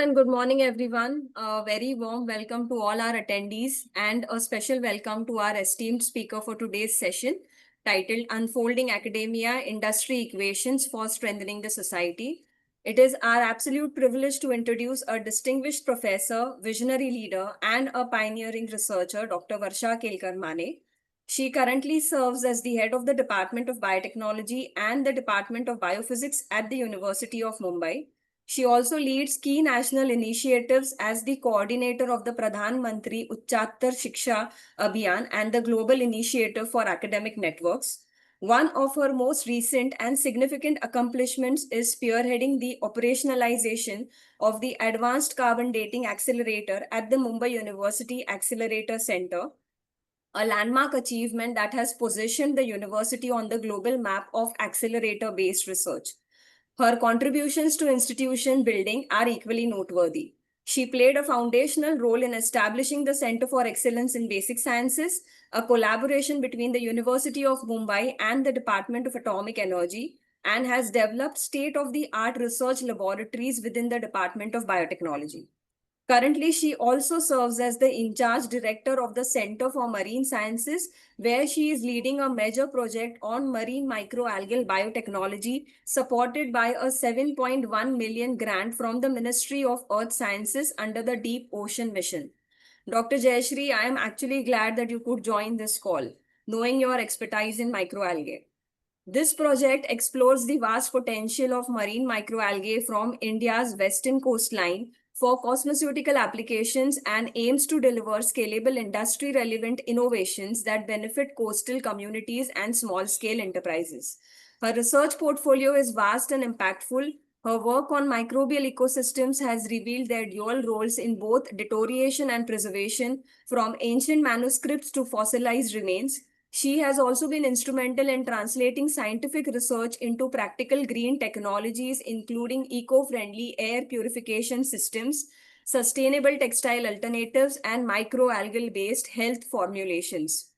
And good morning, everyone. A very warm welcome to all our attendees and a special welcome to our esteemed speaker for today's session titled Unfolding Academia Industry Equations for Strengthening the Society. It is our absolute privilege to introduce a distinguished professor, visionary leader, and a pioneering researcher, Dr. Varsha Kelkar Mane. She currently serves as the head of the Department of Biotechnology and the Department of Biophysics at the University of Mumbai. She also leads key national initiatives as the coordinator of the Pradhan Mantri Uchchatar Shiksha Abhiyan and the Global Initiative for Academic Networks. One of her most recent and significant accomplishments is spearheading the operationalization of the Advanced Carbon Dating Accelerator at the Mumbai University Accelerator Center, a landmark achievement that has positioned the university on the global map of accelerator based research. Her contributions to institution building are equally noteworthy. She played a foundational role in establishing the Center for Excellence in Basic Sciences, a collaboration between the University of Mumbai and the Department of Atomic Energy, and has developed state of the art research laboratories within the Department of Biotechnology. Currently, she also serves as the in charge director of the Center for Marine Sciences, where she is leading a major project on marine microalgal biotechnology, supported by a 7.1 million grant from the Ministry of Earth Sciences under the Deep Ocean Mission. Dr. Jayashree, I am actually glad that you could join this call, knowing your expertise in microalgae. This project explores the vast potential of marine microalgae from India's western coastline for cosmeceutical applications and aims to deliver scalable industry relevant innovations that benefit coastal communities and small scale enterprises. Her research portfolio is vast and impactful. Her work on microbial ecosystems has revealed their dual roles in both deterioration and preservation, from ancient manuscripts to fossilized remains. She has also been instrumental in translating scientific research into practical green technologies, including eco friendly air purification systems, sustainable textile alternatives, and microalgal based health formulations.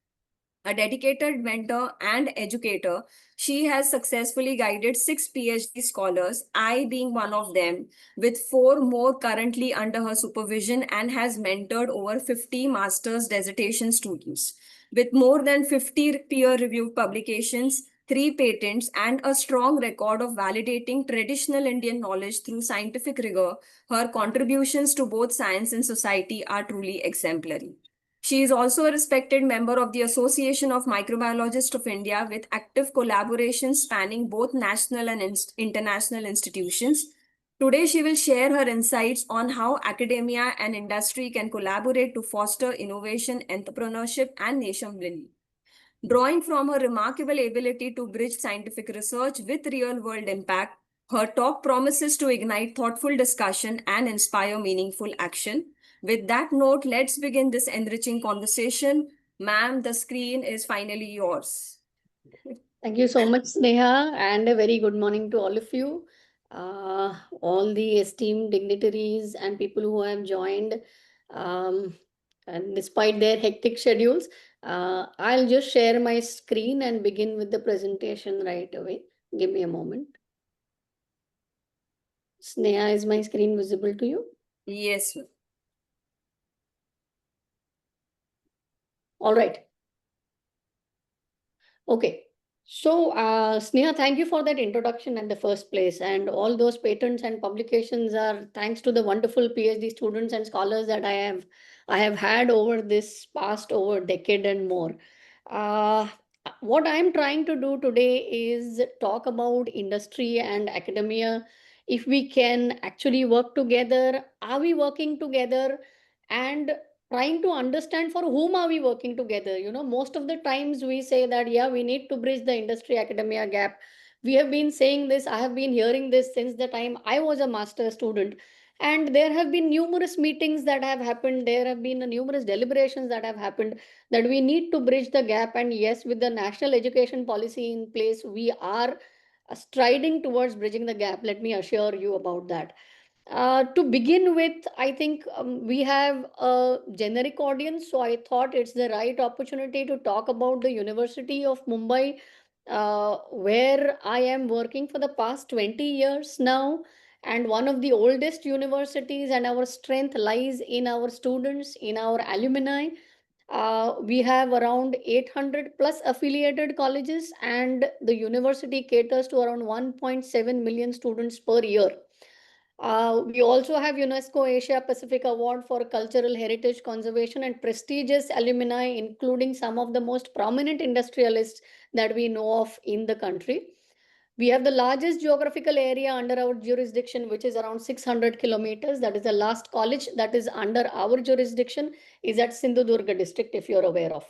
A dedicated mentor and educator, she has successfully guided 6 PhD scholars, I being one of them, with 4 more currently under her supervision, and has mentored over 50 master's dissertation students. With more than 50 peer reviewed publications, 3 patents, and a strong record of validating traditional Indian knowledge through scientific rigor, her contributions to both science and society are truly exemplary. She is also a respected member of the Association of Microbiologists of India, with active collaborations spanning both national and international institutions. Today, she will share her insights on how academia and industry can collaborate to foster innovation, entrepreneurship, and nation building. Drawing from her remarkable ability to bridge scientific research with real world impact, her talk promises to ignite thoughtful discussion and inspire meaningful action. With that note, let's begin this enriching conversation. Ma'am, the screen is finally yours. Thank you so much, Sneha, and a very good morning to all of you, all the esteemed dignitaries and people who have joined. Um, and despite their hectic schedules, I'll just share my screen and begin with the presentation right away. Give me a moment. Sneha, is my screen visible to you? Yes, ma'am. All right. Okay. So, Sneha, thank you for that introduction in the first place. And all those patents and publications are thanks to the wonderful PhD students and scholars that I have had over this past over decade and more. Uh, what I'm trying to do today is talk about industry and academia. If we can actually work together, are we working together? And trying to understand for whom are we working together. Most of the times we say that, yeah, we need to bridge the industry academia gap. We have been saying this, I have been hearing this since the time I was a master student, and there have been numerous meetings that have happened, there have been numerous deliberations that have happened, that we need to bridge the gap. And yes, with the national education policy in place, we are striding towards bridging the gap. Let me assure you about that. To begin with, I think we have a generic audience, so I thought it's the right opportunity to talk about the University of Mumbai, where I am working for the past 20 years now. and one of the oldest universities, and our strength lies in our students, in our alumni. We have around 800 plus affiliated colleges, and the university caters to around 1.7 million students per year. We also have UNESCO Asia Pacific Award for Cultural Heritage Conservation and prestigious alumni, including some of the most prominent industrialists that we know of in the country. We have the largest geographical area under our jurisdiction, which is around 600 kilometers. That is the last college that is under our jurisdiction is at Sindhudurga district, if you're aware of.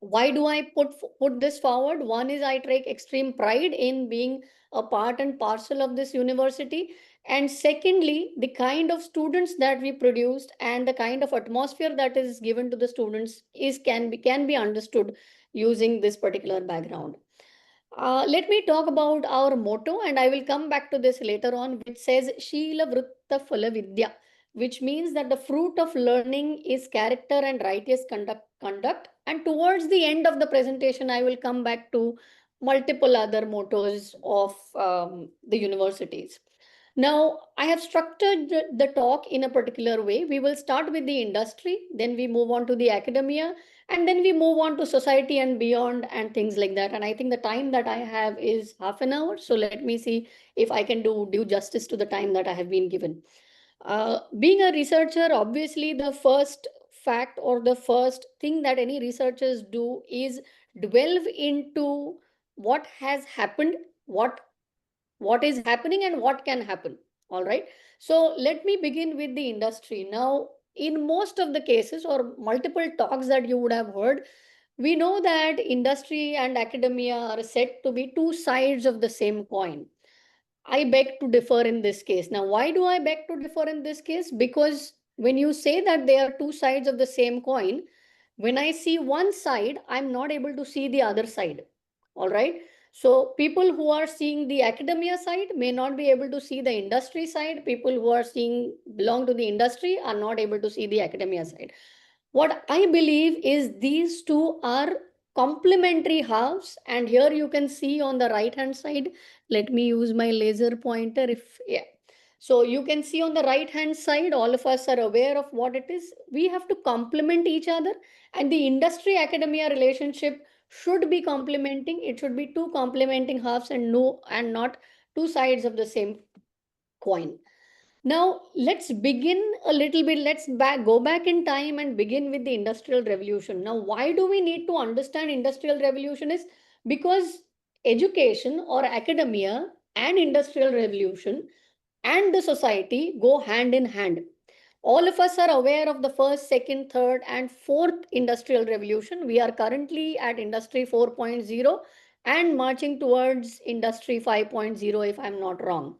Why do I put this forward? One is I take extreme pride in being a part and parcel of this university. And secondly, the kind of students that we produced and the kind of atmosphere that is given to the students can be understood using this particular background. Let me talk about our motto, and I will come back to this later on, which says Sheela Vritta Phala Vidya, which means that the fruit of learning is character and righteous conduct. And towards the end of the presentation, I will come back to multiple other mottos of the universities. Now, I have structured the talk in a particular way. We will start with the industry, then we move on to the academia, and then we move on to society and beyond and things like that. And I think the time that I have is half an hour. So let me see if I can do justice to the time that I have been given. Being a researcher, obviously the first fact or the first thing that any researchers do is delve into what has happened, what is happening and what can happen. All right. So let me begin with the industry. Now, in most of the cases or multiple talks that you would have heard, we know that industry and academia are said to be two sides of the same coin. I beg to differ in this case. Now, why do I beg to differ in this case? Because when you say that they are two sides of the same coin, when I see one side, I'm not able to see the other side. All right. So people who are seeing the academia side may not be able to see the industry side. People who are belong to the industry are not able to see the academia side. What I believe is these two are complementary halves. And here you can see on the right hand side, let me use my laser pointer So you can see on the right hand side, all of us are aware of what it is. We have to complement each other, and the industry academia relationship should be complementing. It should be two complementing halves and not two sides of the same coin. Now, let's begin a little bit. Let's go back in time and begin with the Industrial Revolution. Now, why do we need to understand Industrial Revolution is because education or academia and Industrial Revolution and the society go hand in hand. All of us are aware of the first, second, third, and fourth Industrial Revolution. We are currently at Industry 4.0 and marching towards Industry 5.0, if I'm not wrong.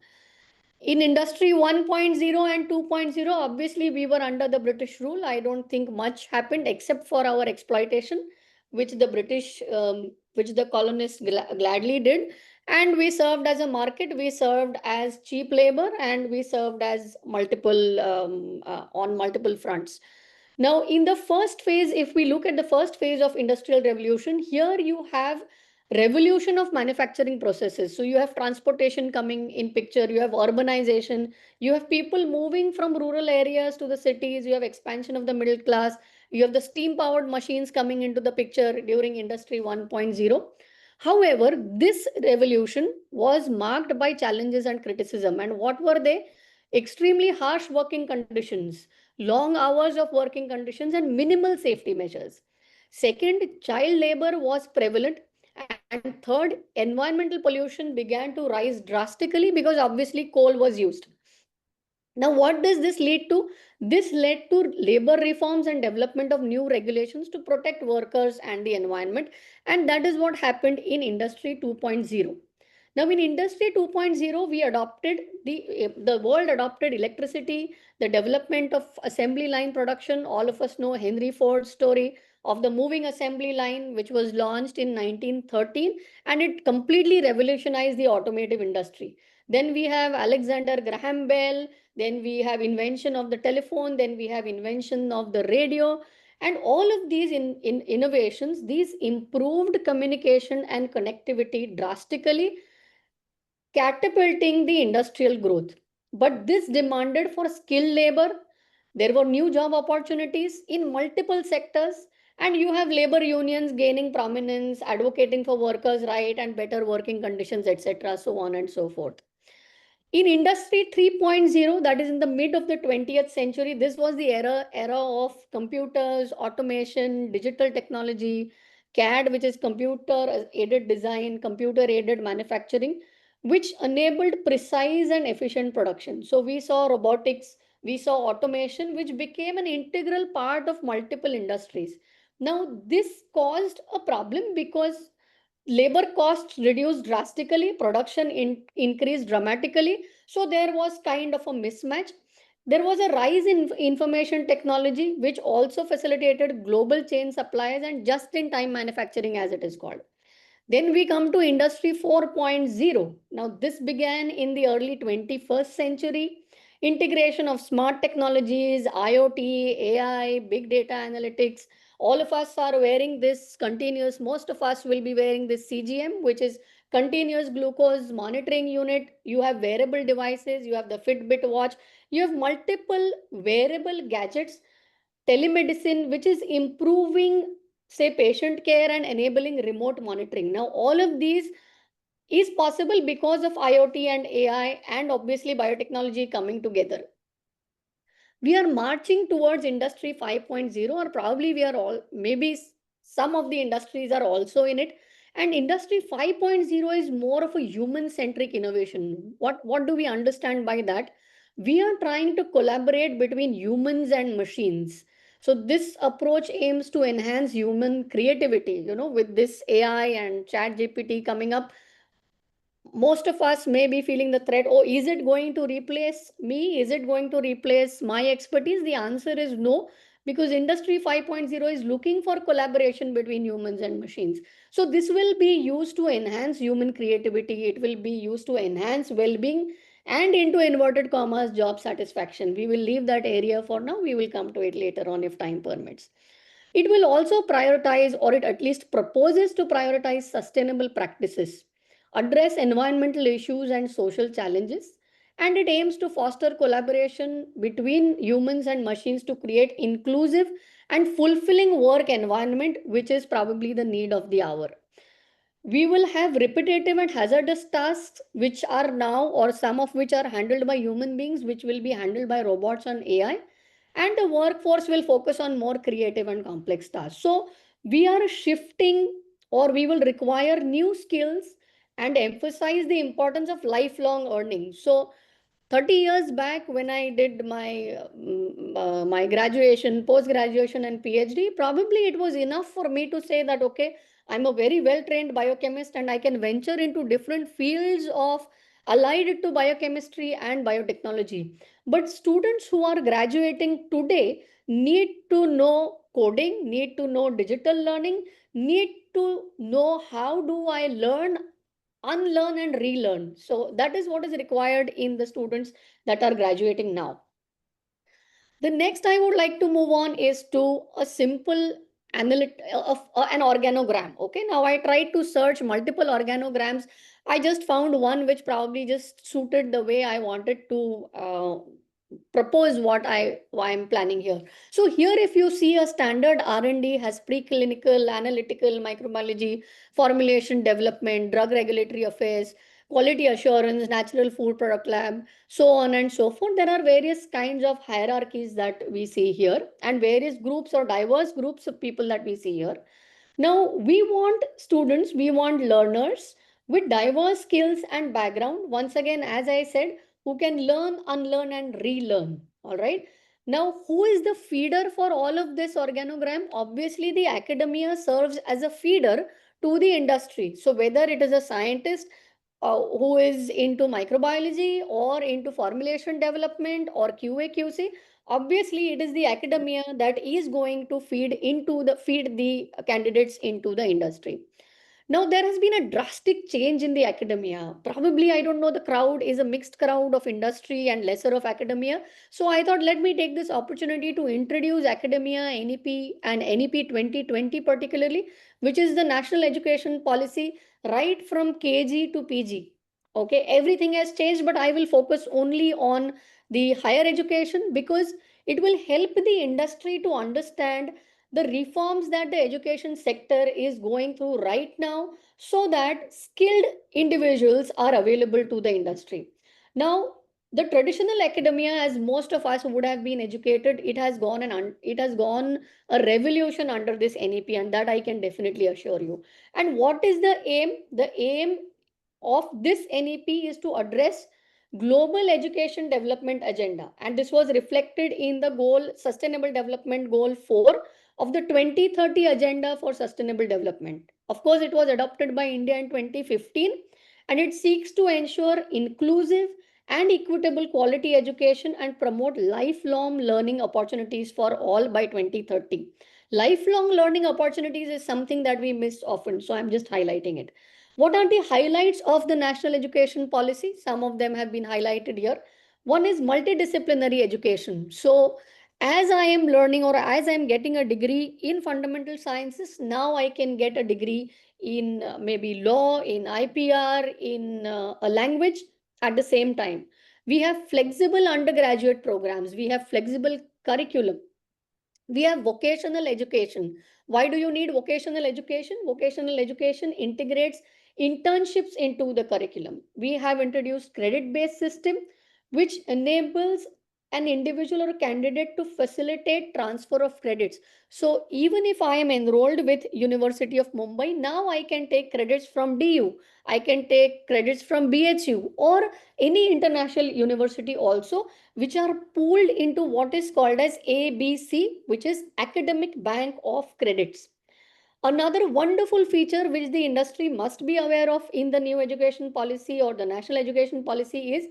In Industry 1.0 and 2.0, obviously we were under the British rule. I don't think much happened except for our exploitation, which the colonists gladly did. And we served as a market, we served as cheap labor, and we served as on multiple fronts. Now, in the first phase, if we look at the first phase of Industrial Revolution, here you have revolution of manufacturing processes. So you have transportation coming in picture, you have urbanization, you have people moving from rural areas to the cities, you have expansion of the middle class, you have the steam powered machines coming into the picture during Industry 1.0. However, this revolution was marked by challenges and criticism. And what were they? Extremely harsh working conditions, long hours of working conditions, and minimal safety measures. Second, child labor was prevalent. And third, environmental pollution began to rise drastically because obviously coal was used. Now, what does this lead to? This led to labor reforms and development of new regulations to protect workers and the environment. And that is what happened in Industry 2.0. Now, in Industry 2.0, the world adopted electricity, the development of assembly line production. All of us know Henry Ford's story of the moving assembly line, which was launched in 1913, and it completely revolutionized the automotive industry. Then we have Alexander Graham Bell, then we have invention of the telephone, then we have invention of the radio, and all of these innovations, these improved communication and connectivity drastically, catapulting the industrial growth. But this demanded for skilled labor. There were new job opportunities in multiple sectors, and you have labor unions gaining prominence, advocating for workers' right and better working conditions, etc., so on and so forth. In Industry 3.0, that is in the mid of the 20th century, this was the era of computers, automation, digital technology, CAD, which is computer aided design, computer aided manufacturing, which enabled precise and efficient production. So we saw robotics, we saw automation, which became an integral part of multiple industries. Now, this caused a problem because labor costs reduced drastically, production increased dramatically. So there was kind of a mismatch. There was a rise in information technology, which also facilitated global chain supplies and just in time manufacturing, as it is called. Then we come to Industry 4.0. Now, this began in the early 21st century. Integration of smart technologies, IoT, AI, big data analytics. All of us are wearing this continuous, most of us will be wearing this CGM, which is continuous glucose monitoring unit. You have wearable devices, you have the Fitbit watch, you have multiple wearable gadgets, telemedicine, which is improving, say, patient care and enabling remote monitoring. Now, all of these is possible because of IoT and AI and obviously biotechnology coming together. We are marching towards Industry 5.0, or probably we are all, maybe some of the industries are also in it. And Industry 5.0 is more of a human centric innovation. What do we understand by that? We are trying to collaborate between humans and machines. So this approach aims to enhance human creativity, with this AI and chat GPT coming up. Most of us may be feeling the threat. Oh, is it going to replace me? Is it going to replace my expertise? The answer is no, because Industry 5.0 is looking for collaboration between humans and machines. So this will be used to enhance human creativity. It will be used to enhance well-being and, into inverted commas, job satisfaction. We will leave that area for now. We will come to it later on if time permits. It will also prioritize, or it at least proposes to prioritize, sustainable practices, address environmental issues and social challenges, and it aims to foster collaboration between humans and machines to create inclusive and fulfilling work environment, which is probably the need of the hour. We will have repetitive and hazardous tasks, which are now, or some of which are handled by human beings, which will be handled by robots and AI. And the workforce will focus on more creative and complex tasks. So we are shifting, or we will require new skills and emphasize the importance of lifelong earning. So 30 years back, when I did my graduation, post graduation and PhD, probably it was enough for me to say that, okay, I'm a very well trained biochemist and I can venture into different fields of allied to biochemistry and biotechnology. But students who are graduating today need to know coding, need to know digital learning, need to know how do I learn, unlearn and relearn. So that is what is required in the students that are graduating now. The next I would like to move on is to a simple of an organogram. Okay, now I tried to search multiple organograms. I just found one which probably just suited the way I wanted to propose what I'm planning here. So here, if you see, a standard R&D has preclinical, analytical, microbiology, formulation development, drug regulatory affairs, quality assurance, natural food product lab, so on and so forth. There are various kinds of hierarchies that we see here, and various groups or diverse groups of people that we see here. Now, we want students, we want learners with diverse skills and background. Once again, as I said, who can learn, unlearn, and relearn. All right. Now, who is the feeder for all of this organogram? Obviously, the academia serves as a feeder to the industry. So, whether it is a scientist who is into microbiology or into formulation development or QA/QC, obviously it is the academia that is going to feed the candidates into the industry. Now there has been a drastic change in the academia. Probably, I don't know, the crowd is a mixed crowd of industry and lesser of academia. So I thought, let me take this opportunity to introduce academia, NEP and NEP 2020 particularly, which is the national education policy right from KG to PG. Okay, everything has changed, but I will focus only on the higher education because it will help the industry to understand the reforms that the education sector is going through right now so that skilled individuals are available to the industry. Now, the traditional academia, as most of us would have been educated, it has gone it has gone a revolution under this NEP, and that I can definitely assure you. And what is the aim? The aim of this NEP is to address global education development agenda, and this was reflected in the goal sustainable development goal 4 of the 2030 agenda for sustainable development. Of course, it was adopted by India in 2015, and it seeks to ensure inclusive and equitable quality education and promote lifelong learning opportunities for all by 2030. Lifelong learning opportunities is something that we miss often, so I'm just highlighting it. What are the highlights of the national education policy? Some of them have been highlighted here. One is multidisciplinary education. So, as I am learning or as I am getting a degree in fundamental sciences, now I can get a degree in maybe law, in IPR, in a language at the same time. We have flexible undergraduate programs, we have flexible curriculum, we have vocational education. Why do you need vocational education? Vocational education integrates internships into the curriculum. We have introduced credit based system which enables an individual or a candidate to facilitate transfer of credits. So even if I am enrolled with University of Mumbai, now I can take credits from DU, I can take credits from BHU or any international university also, which are pooled into what is called as ABC, which is Academic Bank of Credits. Another wonderful feature which the industry must be aware of in the new education policy or the national education policy is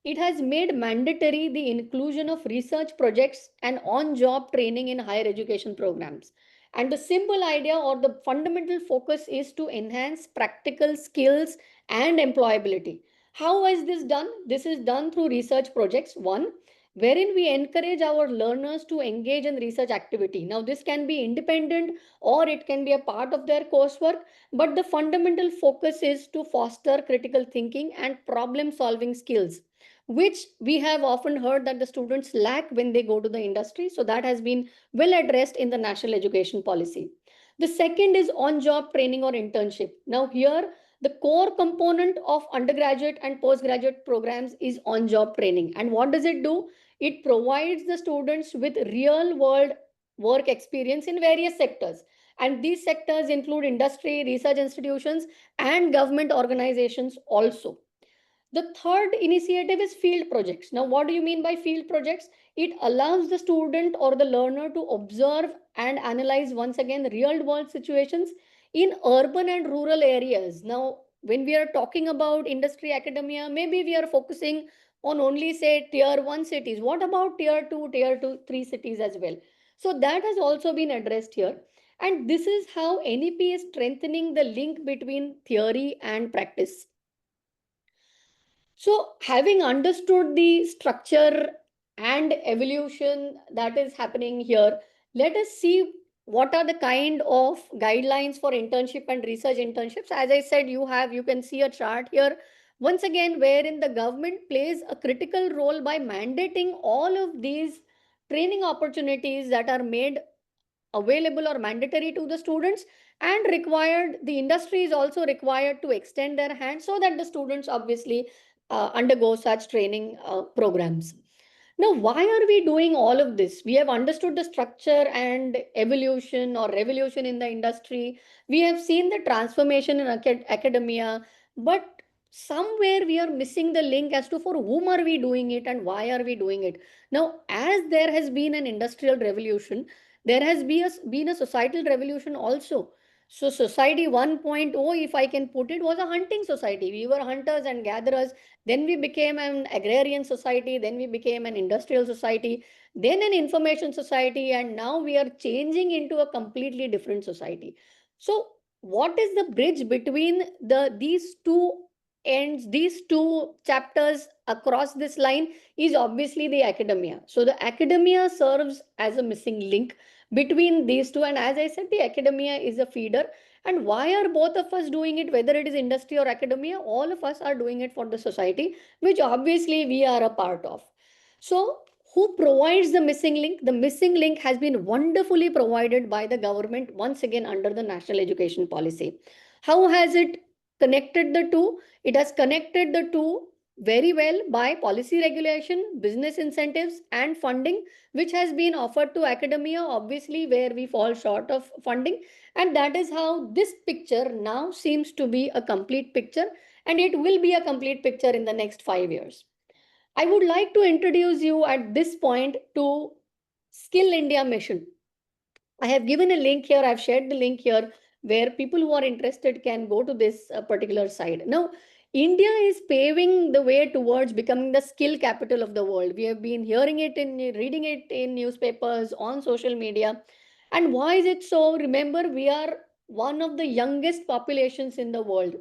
it has made mandatory the inclusion of research projects and on-job training in higher education programs. And the simple idea or the fundamental focus is to enhance practical skills and employability. How is this done? This is done through research projects, one, wherein we encourage our learners to engage in research activity. Now, this can be independent or it can be a part of their coursework, but the fundamental focus is to foster critical thinking and problem solving skills, which we have often heard that the students lack when they go to the industry. So that has been well addressed in the national education policy. The second is on-job training or internship. Now here, the core component of undergraduate and postgraduate programs is on-job training. And what does it do? It provides the students with real-world work experience in various sectors. And these sectors include industry, research institutions, and government organizations also. The third initiative is field projects. Now, what do you mean by field projects? It allows the student or the learner to observe and analyze once again real world situations in urban and rural areas. Now, when we are talking about industry academia, maybe we are focusing on only say tier 1 cities. What about tier 2, 3 cities as well? So that has also been addressed here. And this is how NEP is strengthening the link between theory and practice. So, having understood the structure and evolution that is happening here, let us see what are the kind of guidelines for internship and research internships. As I said, you can see a chart here once again wherein the government plays a critical role by mandating all of these training opportunities that are made available or mandatory to the students, and required the industry is also required to extend their hand so that the students obviously undergo such training programs. Now, why are we doing all of this? We have understood the structure and evolution or revolution in the industry. We have seen the transformation in academia, but somewhere we are missing the link as to for whom are we doing it and why are we doing it. Now, as there has been an industrial revolution, there has been a societal revolution also. So society 1.0, if I can put it, was a hunting society. We were hunters and gatherers. Then we became an agrarian society. Then we became an industrial society. Then an information society. And now we are changing into a completely different society. So what is the bridge between these two ends, these two chapters across this line is obviously the academia. So the academia serves as a missing link between these two. And as I said, the academia is a feeder. And why are both of us doing it, whether it is industry or academia? All of us are doing it for the society, which obviously we are a part of. So who provides the missing link? The missing link has been wonderfully provided by the government, once again under the national education policy. How has it connected the two? It has connected the two very well by policy regulation, business incentives, and funding, which has been offered to academia, obviously, where we fall short of funding. And that is how this picture now seems to be a complete picture, and it will be a complete picture in the next 5 years. I would like to introduce you at this point to Skill India Mission. I have given a link here, I've shared the link here where people who are interested can go to this particular site. Now, India is paving the way towards becoming the skill capital of the world. We have been hearing it in reading it in newspapers, on social media. And why is it so? Remember, we are one of the youngest populations in the world.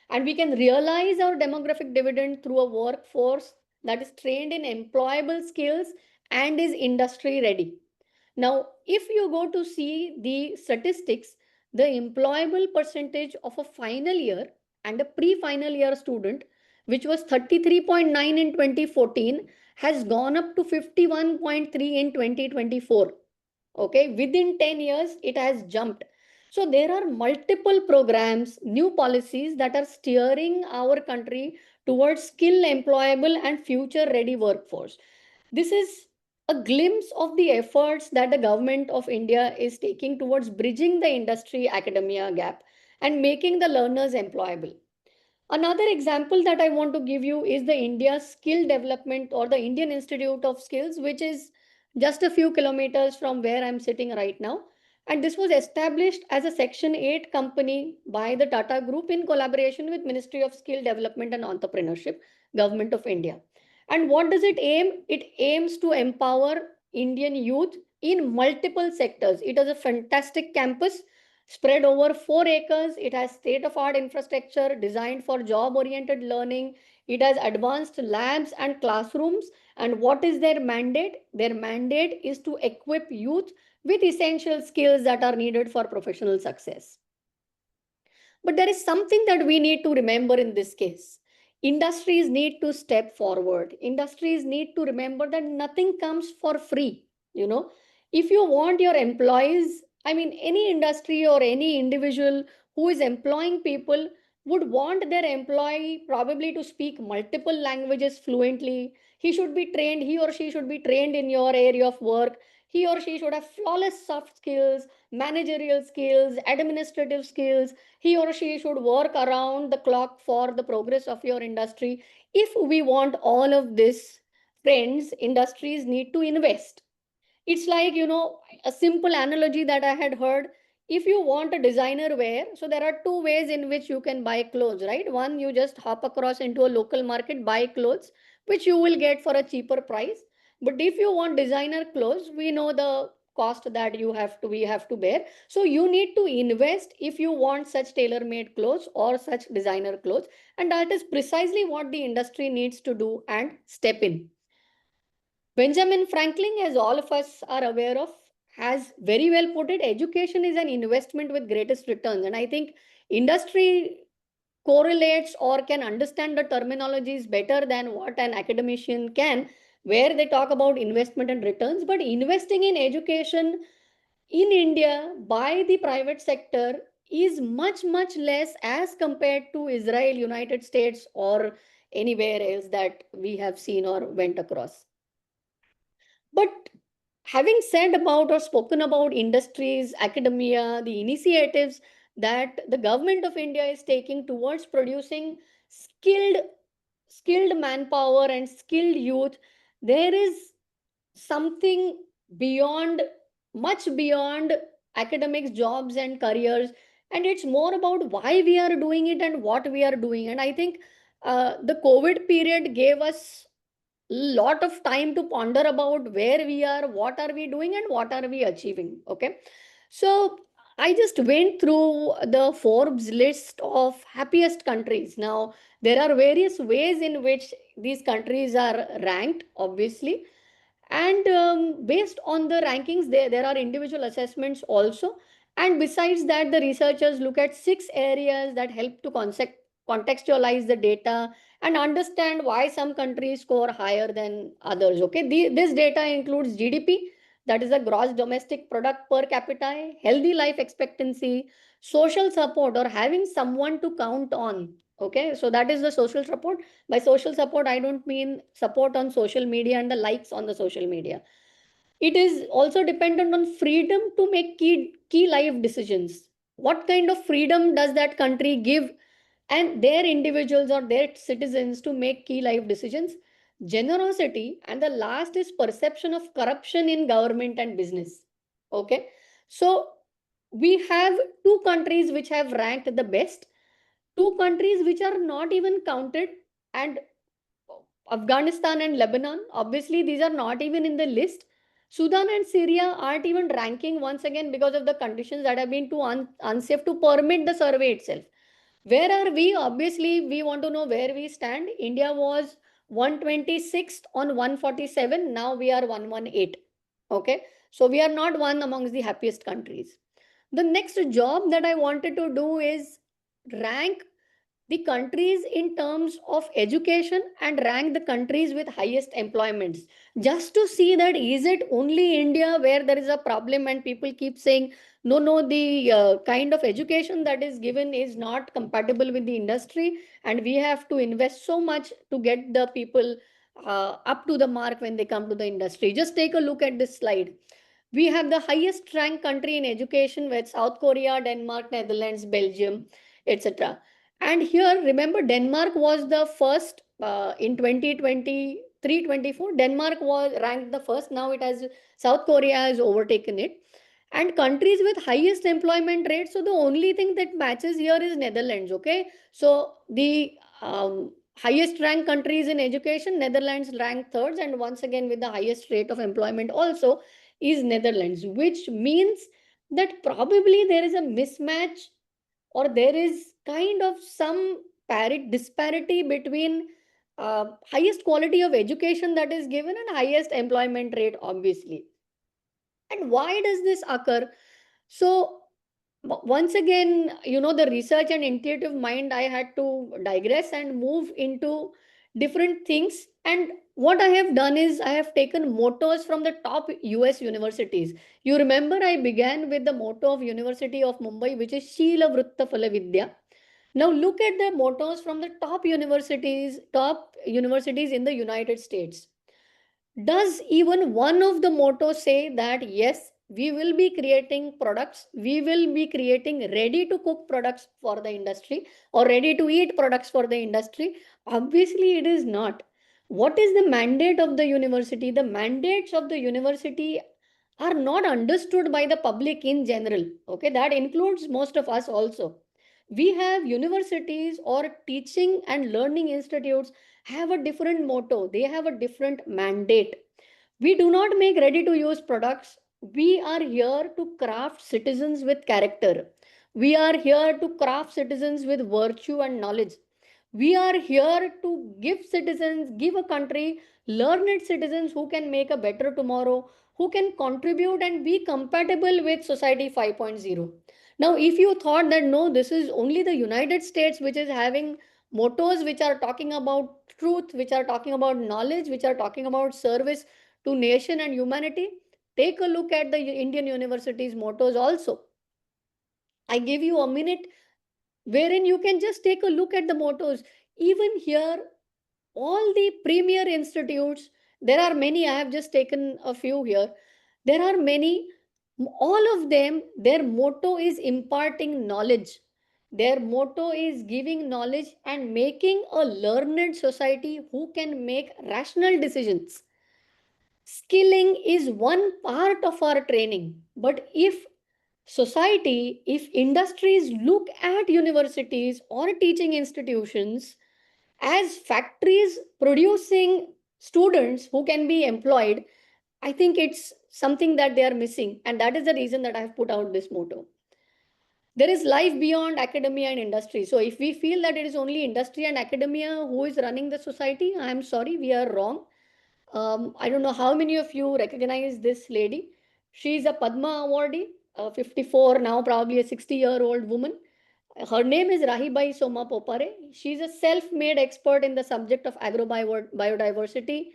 And we can realize our demographic dividend through a workforce that is trained in employable skills and is industry ready. Now, if you go to see the statistics, the employable percentage of a final year and a pre-final year student, which was 33.9 in 2014, has gone up to 51.3 in 2024. Okay, within 10 years, it has jumped. So there are multiple programs, new policies that are steering our country towards skill, employable, and future ready workforce. This is a glimpse of the efforts that the government of India is taking towards bridging the industry academia gap and making the learners employable. Another example that I want to give you is the India Skill Development or the Indian Institute of Skills, which is just a few kilometers from where I'm sitting right now. And this was established as a Section 8 company by the Tata Group in collaboration with Ministry of Skill Development and Entrepreneurship, Government of India. And what does it aim? It aims to empower Indian youth in multiple sectors. It is a fantastic campus spread over 4 acres. It has state of art infrastructure designed for job oriented learning. It has advanced labs and classrooms. And what is their mandate? Their mandate is to equip youth with essential skills that are needed for professional success. But there is something that we need to remember in this case. Industries need to step forward. Industries need to remember that nothing comes for free. You know, if you want your employees, I mean, any industry or any individual who is employing people would want their employee probably to speak multiple languages fluently. He should be trained, he or she should be trained in your area of work. He or she should have flawless soft skills, managerial skills, administrative skills. He or she should work around the clock for the progress of your industry. If we want all of this, friends, industries need to invest. It's like, a simple analogy that I had heard. If you want a designer wear, so there are two ways in which you can buy clothes, right? One, you just hop across into a local market, buy clothes, which you will get for a cheaper price. But if you want designer clothes, we know the cost that we have to bear. So you need to invest if you want such tailor made clothes or such designer clothes. And that is precisely what the industry needs to do and step in. Benjamin Franklin, as all of us are aware of, has very well put it, education is an investment with greatest returns. And I think industry correlates or can understand the terminologies better than what an academician can, where they talk about investment and returns. But investing in education in India by the private sector is much, much less as compared to Israel, United States, or anywhere else that we have seen or went across. But having said about or spoken about industries, academia, the initiatives that the government of India is taking towards producing skilled skilled manpower and skilled youth, there is something beyond, much beyond academics, jobs, and careers. And it's more about why we are doing it and what we are doing. And I think the COVID period gave us lot of time to ponder about where we are, what are we doing, and what are we achieving. Okay, so I just went through the Forbes list of happiest countries. Now, there are various ways in which these countries are ranked, obviously. And based on the rankings, there are individual assessments also. And besides that, the researchers look at 6 areas that help to contextualize the data and understand why some countries score higher than others. Okay, this data includes GDP, that is a gross domestic product per capita, healthy life expectancy, social support, or having someone to count on. Okay, so that is the social support. By social support, I don't mean support on social media and the likes on the social media. It is also dependent on freedom to make key life decisions. What kind of freedom does that country give and their individuals or their citizens to make key life decisions? Generosity, and the last is perception of corruption in government and business. Okay, so we have 2 countries which have ranked the best, 2 countries which are not even counted, and Afghanistan and Lebanon. Obviously, these are not even in the list. Sudan and Syria aren't even ranking once again because of the conditions that have been too unsafe to permit the survey itself. Where are we? Obviously, we want to know where we stand. India was 126th on 147. Now we are 118. Okay. So we are not one amongst the happiest countries. The next job that I wanted to do is rank the countries in terms of education and rank the countries with highest employments, just to see that is it only India where there is a problem and people keep saying no, the kind of education that is given is not compatible with the industry, and we have to invest so much to get the people up to the mark when they come to the industry. Just take a look at this slide. We have the highest ranked country in education with South Korea, Denmark, Netherlands, Belgium, etc. And here, remember, Denmark was the first in 2023-24. Denmark was ranked the first. Now it has South Korea has overtaken it. And countries with highest employment rate. So the only thing that matches here is Netherlands. Okay, so the highest ranked countries in education, Netherlands ranked third, and once again with the highest rate of employment also is Netherlands, which means that probably there is a mismatch, or there is kind of some disparity between highest quality of education that is given and highest employment rate, obviously. And why does this occur? So once again, the research and intuitive mind, I had to digress and move into different things. And what I have done is I have taken mottos from the top US universities. You remember I began with the motto of University of Mumbai, which is Sheela Vritta Phala Vidya. Now look at the mottos from the top universities in the United States. Does even one of the mottos say that yes, we will be creating products, we will be creating ready to cook products for the industry or ready to eat products for the industry? Obviously, it is not. What is the mandate of the university? The mandates of the university are not understood by the public in general. Okay, that includes most of us also. We have universities or teaching and learning institutes have a different motto, they have a different mandate. We do not make ready to use products. We are here to craft citizens with character. We are here to craft citizens with virtue and knowledge. We are here to give a country learned citizens who can make a better tomorrow, who can contribute and be compatible with society 5.0. Now, if you thought that no, this is only the United States which is having mottos which are talking about truth, which are talking about knowledge, which are talking about service to nation and humanity, take a look at the Indian universities mottos also. I give you a minute wherein you can just take a look at the mottos. Even here, all the premier institutes, there are many, I have just taken a few here. There are many, all of them, their motto is imparting knowledge. Their motto is giving knowledge and making a learned society who can make rational decisions. Skilling is one part of our training, but if society, if industries look at universities or teaching institutions as factories producing students who can be employed, I think it's something that they are missing. And that is the reason that I have put out this motto. there is life beyond academia and industry. So if we feel that it is only industry and academia who is running the society, I am sorry, we are wrong. I don't know how many of you recognize this lady. She's a Padma awardee, 54, now probably a 60-year-old woman. Her name is Rahibai Soma Popare. She's a self-made expert in the subject of agrobiodiversity,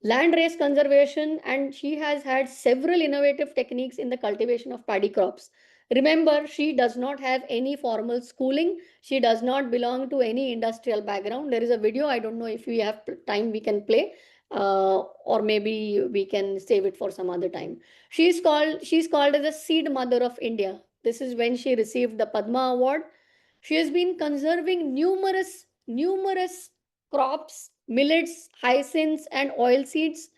land race conservation, and she has had several innovative techniques in the cultivation of paddy crops. Remember, she does not have any formal schooling. She does not belong to any industrial background. There is a video, I don't know if we have time we can play, or maybe we can save it for some other time. She's called as a seed mother of India. This is when she received the Padma Award. She has been conserving numerous crops, millets, hyacinths, and oil seeds.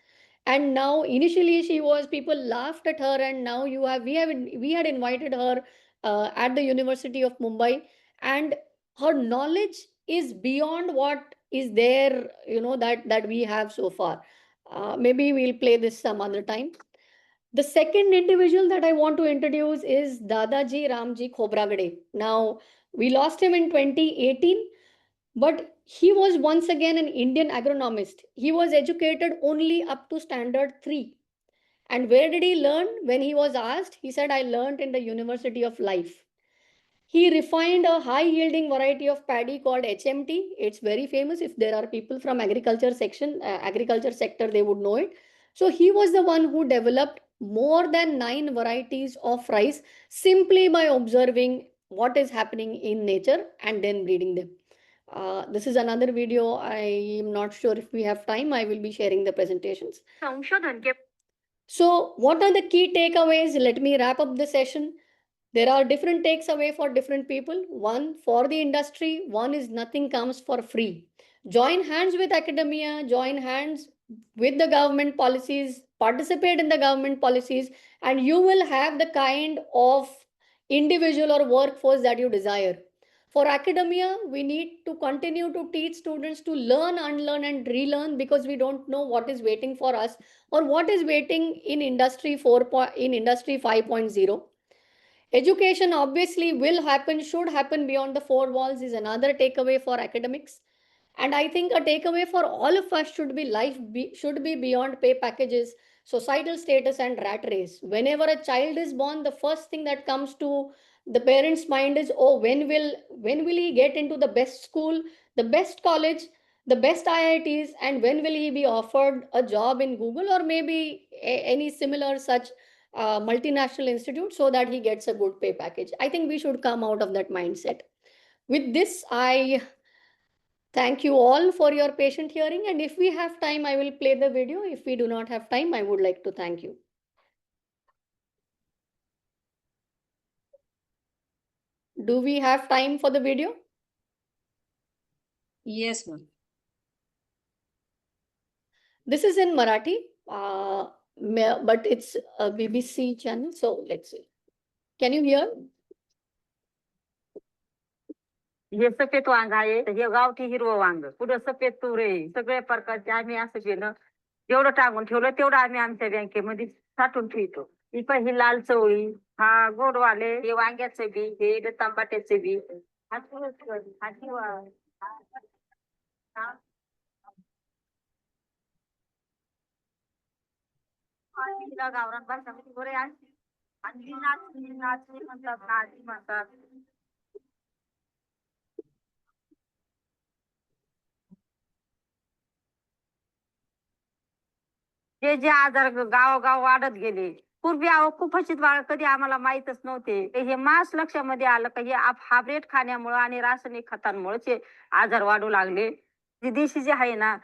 And now, initially, people laughed at her, and now we had invited her at the University of Mumbai, and her knowledge is beyond what is there, that we have so far. Maybe we'll play this some other time. The second individual that I want to introduce is Dadaji Ramji Khobragade. Now, we lost him in 2018, but he was once again an Indian agronomist. He was educated only up to standard 3. And where did he learn? When he was asked, he said, I learned in the University of Life. He refined a high yielding variety of paddy called HMT. It's very famous. If there are people from agriculture sector, they would know it. So he was the one who developed more than 9 varieties of rice simply by observing what is happening in nature and then breeding them. This is another video. I am not sure if we have time. I will be sharing the presentations. So what are the key takeaways? Let me wrap up the session. There are different takes away for different people. One, for the industry, one is nothing comes for free. Join hands with academia, join hands with the government policies, participate in the government policies, and you will have the kind of individual or workforce that you desire. For academia, we need to continue to teach students to learn, unlearn, and relearn, because we don't know what is waiting for us or what is waiting in industry 5.0. Education obviously will happen, should happen beyond the 4 walls is another takeaway for academics. And I think a takeaway for all of us should be beyond pay packages, societal status, and rat race. Whenever a child is born, the first thing that comes to the parents' mind is, oh, when will he get into the best school, the best college, the best IITs, and when will he be offered a job in Google or maybe any similar such multinational institute, so that he gets a good pay package. I think we should come out of that mindset. With this, I thank you all for your patient hearing. And if we have time, I will play the video. If we do not have time, I would like to thank you. Do we have time for the video? Yes, ma'am. This is in Marathi, but it's a BBC channel. So let's see. Can you hear? हे सफेद वांग आहे हे गावठी हिरवं वांग पुढे सफेद तूर आहे सगळ्या प्रकारचे आम्ही असं केलं जेवढं टाकून ठेवलं तेवढं आम्ही आमच्या बँकेमध्ये साठवून ठेवतो ही लाल चवळी हा गोडवाले हे वांग्याचं बी हे तांबाट्याचं बी गावरान भाषामध्ये बरे आणि नाचणी म्हणतात नाचणी म्हणतात जे जे आजार गावोगाव वाढत गेले पूर्वी कुपोषित बाळ कधी आम्हाला माहीतच नव्हते हे मास लक्षामध्ये आलं का हे हायब्रिड खाण्यामुळे आणि रासायनिक खतांमुळे आजार वाढू लागले जे देशी जे आहे ना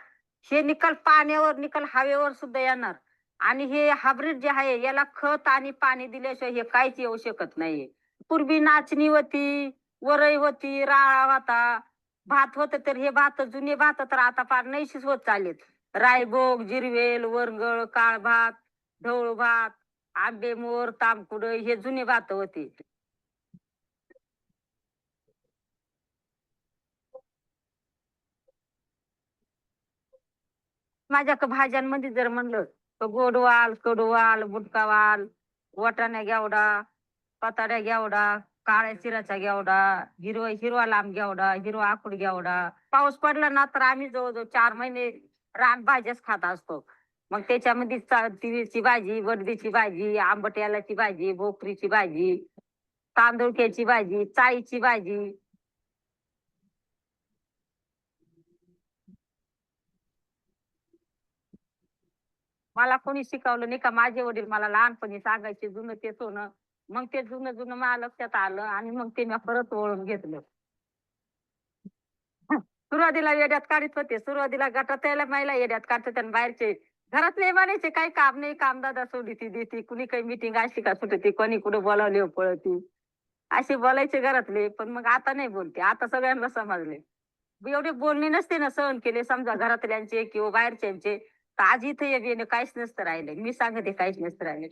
हे निकाल पाण्यावर निकाल हवेवर सुद्धा येणार आणि हे हायब्रिड जे आहे याला खत आणि पाणी दिल्याशिवाय हे काहीच येऊ शकत नाही पूर्वी नाचणी होती वरई होती राळा होता भात होत तर हे भात जुने भात तर आता फार नैशीच होत चाललेत रायबोग जिरवेल वरंगळ काळ भात ढवळ भात आंबे मोर तामकुड हे जुने भात होते माझ्या भाज्यांमध्ये जर म्हणलं तर गोडवाल कडवाल बुटकावाल वाटाणा घेवडा पताड्या घेवडा काळ्या चिराचा घेवडा, हिरवा लांब घेवडा, हिरवा आखूड घेवडा. पाऊस पडला ना तर आम्ही जवळजवळ 4 महिने रानभाज्याच खात असतो. मग त्याच्यामध्ये तिळीची भाजी, वर्दीची भाजी, आंबट यालाची भाजी, भोकरीची भाजी, तांदुळक्याची भाजी, चाळीची भाजी. मला कोणी शिकवलं नाही का, माझे वडील मला लहानपणी सांगायचे जुनं ते सोनं. मग ते जुनं मला लक्षात आलं आणि मग ते मी परत वळून घेतलं. सुरुवातीला येड्यात काढीत होते, सुरुवातीला गटात यायला महिला येड्यात काढतात आणि बाहेरचे घरातले म्हणायचे काही काम नाही, कामदादा सोडी ती देते, कुणी काही मिटिंग अशी का सुटते, कोणी कुठे बोलावली पळती, असे बोलायचे घरातले. पण मग आता नाही बोलते, आता सगळ्यांना समजले. एवढे बोलणे नसते ना सहन केले समजा घरातल्यांचे किंवा बाहेरच्यांचे, तर आज इथे येणे काहीच नसतं राहिले. मी सांगते काहीच नसतं राहिले.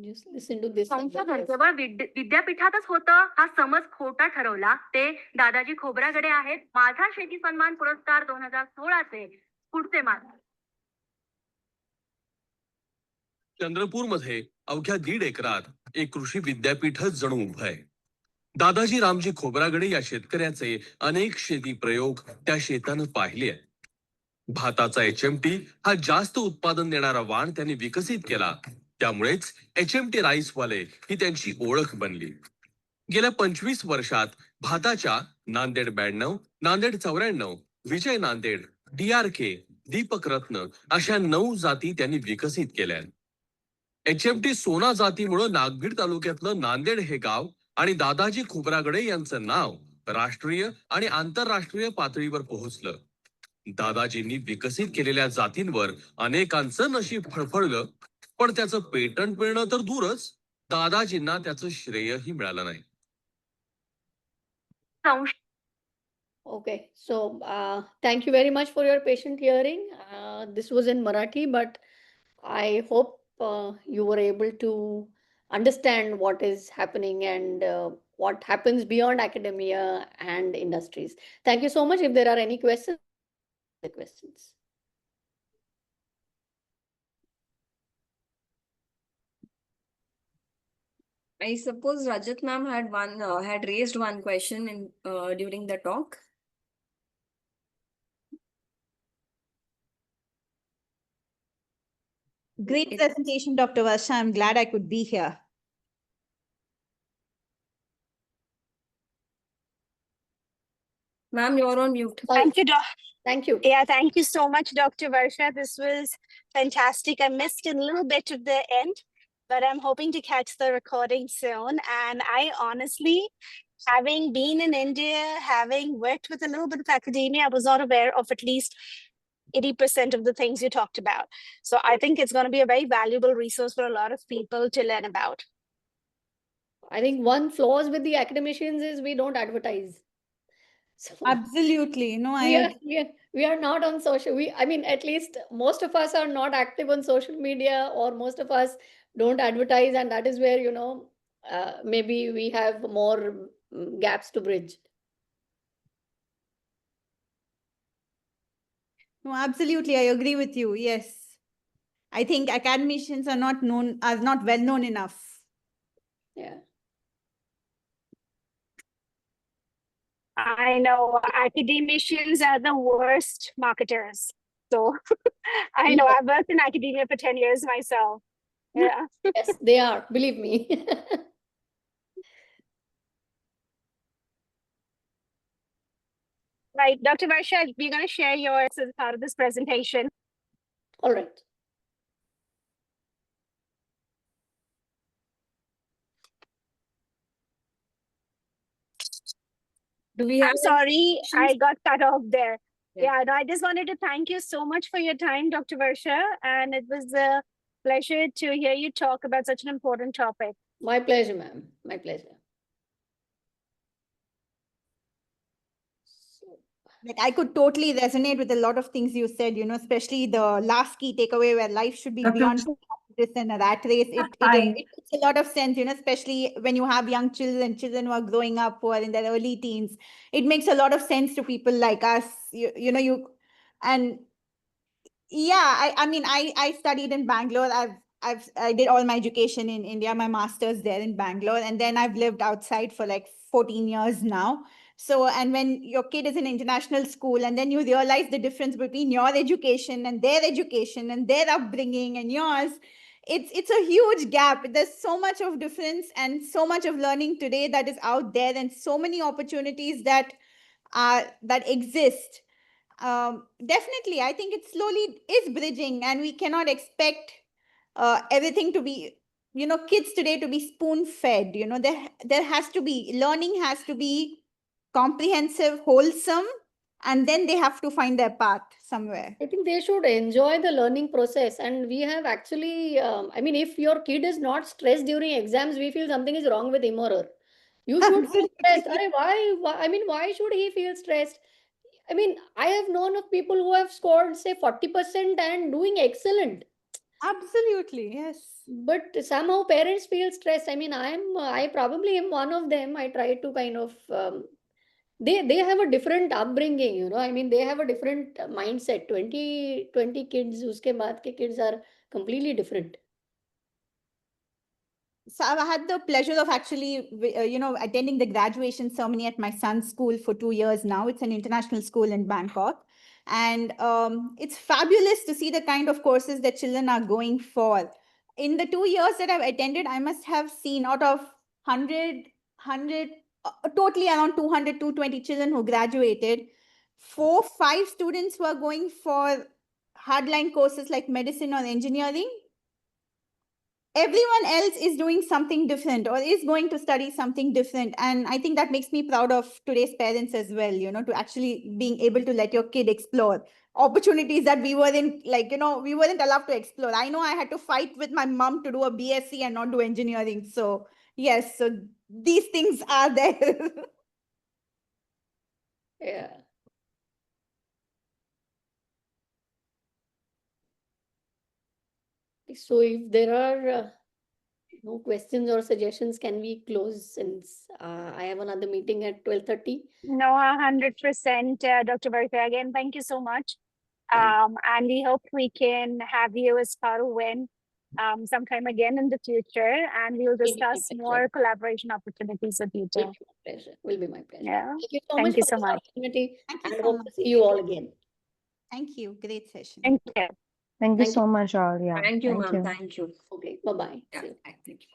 Just listen to this. संशोधन केवळ विद्यापीठातच होतं हा समज खोटा ठरवला. ते दादाजी खोब्रागडे आहेत. माझा शेती सन्मान पुरस्कार 2016 चे पुढचे मान. चंद्रपूरमध्ये अवघ्या 1.5 एकरात एक कृषी विद्यापीठच जणू उभं आहे. दादाजी रामजी खोब्रागडे या शेतकऱ्याचे अनेक शेती प्रयोग त्या शेतानं पाहिले आहेत. भाताचा HMT हा जास्त उत्पादन देणारा वाण त्यांनी विकसित केला. त्यामुळेच HMT राईसवाले ही त्यांची ओळख बनली. गेल्या 25 वर्षात भाताच्या नांदेड 92, नांदेड 94, विजय नांदेड, DRK, दीपक रत्न अशा 9 जाती त्यांनी विकसित केल्या. HMT सोना जातीमुळे नागभीड तालुक्यातलं नांदेड हे गाव आणि दादाजी खोब्रागडे यांचं नाव राष्ट्रीय आणि आंतरराष्ट्रीय पातळीवर पोहोचलं. दादाजींनी विकसित केलेल्या जातींवर अनेकांचं नशीब फळफळलं, पण त्याचं पेटंट मिळणं तर दूरच, दादाजींना त्याचं श्रेयही मिळालं नाही. Okay, so thank you very much for your patient hearing. This was in Marathi, but I hope you were able to understand what is happening and what happens beyond academia and industries. Thank you so much. If there are any questions, the questions. I suppose Rajat ma'am had raised one question in during the talk. Great presentation, Dr. Varsha. I'm glad I could be here. Ma'am, you're on mute. Thank you, Thank you. Yeah, thank you so much, Dr. Varsha. This was fantastic. I missed a little bit of the end, but I'm hoping to catch the recording soon. And I honestly, having been in India, having worked with a little bit of academia, I was not aware of at least 80% of the things you talked about. So I think it's going to be a very valuable resource for a lot of people to learn about. I think one flaws with the academicians is we don't advertise. So Absolutely. No, we are not on social. I mean, at least most of us are not active on social media, or most of us don't advertise, and that is where, maybe we have more gaps to bridge. no, absolutely. I agree with you. Yes. I think academicians are not well known enough. Yeah. I know academicians are the worst marketers. So I know I've worked in academia for 10 years myself. Yeah. Yes, they are. Believe me. Right. Dr. Varsha, we're going to share yours as part of this presentation. All right. Do we have I'm sorry, I got cut off there. Yeah. Yeah, no, I just wanted to thank you so much for your time, Dr. Varsha. And it was a pleasure to hear you talk about such an important topic. My pleasure, ma'am. My pleasure. Like, I could totally resonate with a lot of things you said, especially the last key takeaway where life should be beyond this and a rat race. It makes a lot of sense, especially when you have young children who are growing up who are in their early teens. It makes a lot of sense to people like us, and I mean, I studied in Bangalore. I did all my education in India, my master's there in Bangalore, and then I've lived outside for like 14 years now. So, and when your kid is in international school, and then you realize the difference between your education and their upbringing and yours, it's a huge gap. There's so much of difference and so much of learning today that is out there, and so many opportunities that exist. Definitely, I think it slowly is bridging, and we cannot expect everything to be, kids today to be spoon fed. There has to be learning, has to be comprehensive, wholesome, and then they have to find their path somewhere. I think they should enjoy the learning process. And we have actually, I mean, if your kid is not stressed during exams, we feel something is wrong with him or her. You should feel stressed. Absolutely. I mean, why should he feel stressed? I mean, I have known of people who have scored, say, 40% and doing excellent. Absolutely, yes. But somehow parents feel stressed. I mean, I probably am one of them. I try to kind of, they have a different upbringing, I mean, they have a different mindset. 20 kids, uske baad ke kids are completely different. So I've had the pleasure of actually, attending the graduation ceremony at my son's school for 2 years now. It's an international school in Bangkok. And it's fabulous to see the kind of courses that children are going for. In the 2 years that I've attended, I must have seen out of 100, totally around 200, 220 children who graduated, 5 students who are going for hardline courses like medicine or engineering. Everyone else is doing something different or is going to study something different. And I think that makes me proud of today's parents as well, to actually being able to let your kid explore opportunities that we weren't we weren't allowed to explore. I know I had to fight with my mom to do a BSc and not do engineering. So yes, so these things are there. Yeah. So if there are no questions or suggestions, can we close, since I have another meeting at 12:30? No, 100%, Dr. Varsha. Again, thank you so much. Thank And we hope we can have you as Paru sometime again in the future, and we'll Will be my discuss pleasure. more collaboration opportunities with you Will too. be my pleasure. Will be my pleasure. Yeah. Thank you so Thank much you for so this much. opportunity, Thank you and so hope much. to see you all again. Thank you. Great session. Thank you. Thank you Thank so much, all. Yeah. Thank you, Thank ma'am. you. Thank you. Okay, bye-bye. Yeah, See you. thank you.